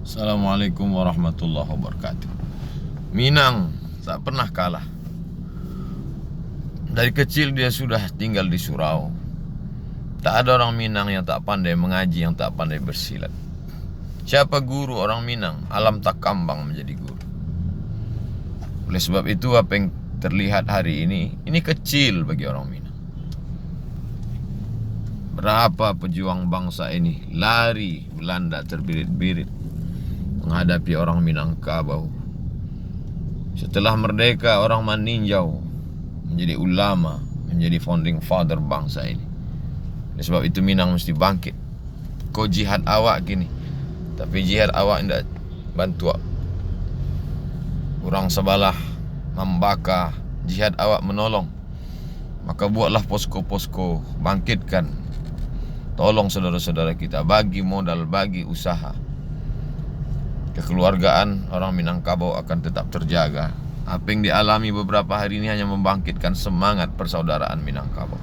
Assalamualaikum warahmatullahi wabarakatuh. Minang tak pernah kalah. Dari kecil dia sudah tinggal di surau. Tak ada orang Minang yang tak pandai mengaji, yang tak pandai bersilat. Siapa guru orang Minang? Alam tak kambang menjadi guru. Oleh sebab itu apa yang terlihat hari ini kecil bagi orang Minang. Berapa pejuang bangsa ini lari Belanda terbirit-birit menghadapi orang Minangkabau. Setelah merdeka, orang meninjau menjadi ulama, menjadi founding father bangsa ini. Oleh sebab itu Minang mesti bangkit. Kau jihad awak gini, tapi jihad awak tidak bantu orang sebelah membakar, jihad awak menolong. Maka buatlah posko-posko, bangkitkan, tolong saudara-saudara kita, bagi modal, bagi usaha. Kekeluargaan orang Minangkabau akan tetap terjaga. Apa yang dialami beberapa hari ini hanya membangkitkan semangat persaudaraan Minangkabau.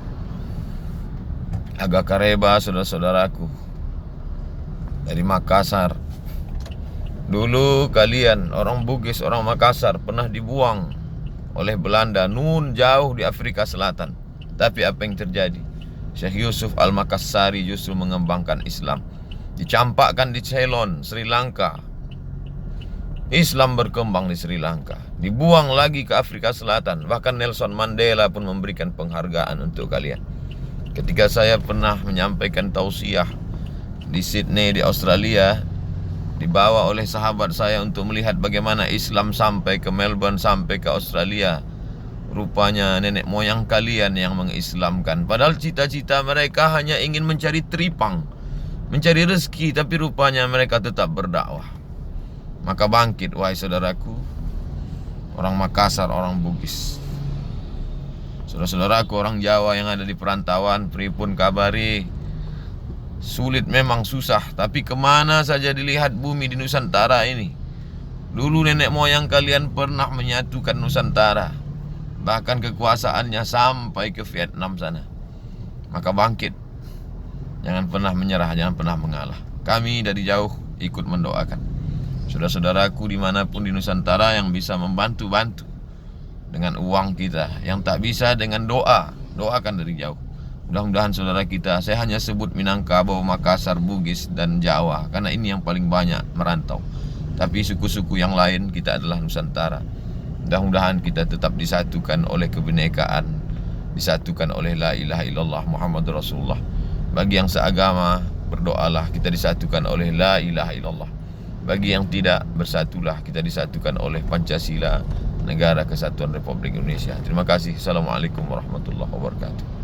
Agak kareba saudara-saudaraku dari Makassar. Dulu kalian orang Bugis, orang Makassar pernah dibuang oleh Belanda nun jauh di Afrika Selatan. Tapi apa yang terjadi? Syekh Yusuf Al-Makassari justru mengembangkan Islam. Dicampakkan di Ceylon, Sri Lanka. Islam berkembang di Sri Lanka. Dibuang lagi ke Afrika Selatan. Bahkan Nelson Mandela pun memberikan penghargaan untuk kalian. Ketika saya pernah menyampaikan tausiah di Sydney di Australia, dibawa oleh sahabat saya untuk melihat bagaimana Islam sampai ke Melbourne, sampai ke Australia. Rupanya nenek moyang kalian yang mengislamkan. Padahal cita-cita mereka hanya ingin mencari tripang, mencari rezeki, tapi rupanya mereka tetap berdakwah. Maka bangkit wahai saudaraku, orang Makassar, orang Bugis, saudara-saudaraku orang Jawa yang ada di perantauan, pripun kabari? Sulit memang, susah, tapi kemana saja dilihat bumi di Nusantara ini. Dulu nenek moyang kalian pernah menyatukan Nusantara, bahkan kekuasaannya sampai ke Vietnam sana. Maka bangkit, jangan pernah menyerah, jangan pernah mengalah. Kami dari jauh ikut mendoakan saudara-saudaraku dimanapun di Nusantara yang bisa membantu-bantu dengan uang kita, yang tak bisa dengan doa, doakan dari jauh. Mudah-mudahan saudara kita, saya hanya sebut Minangkabau, Makassar, Bugis, dan Jawa karena ini yang paling banyak merantau. Tapi suku-suku yang lain kita adalah Nusantara. Mudah-mudahan kita tetap disatukan oleh kebinekaan, disatukan oleh la ilaha illallah Muhammadur Rasulullah. Bagi yang seagama, berdoalah kita disatukan oleh la ilaha illallah. Bagi yang tidak, bersatulah kita disatukan oleh Pancasila, Negara Kesatuan Republik Indonesia. Terima kasih. Assalamualaikum warahmatullahi wabarakatuh.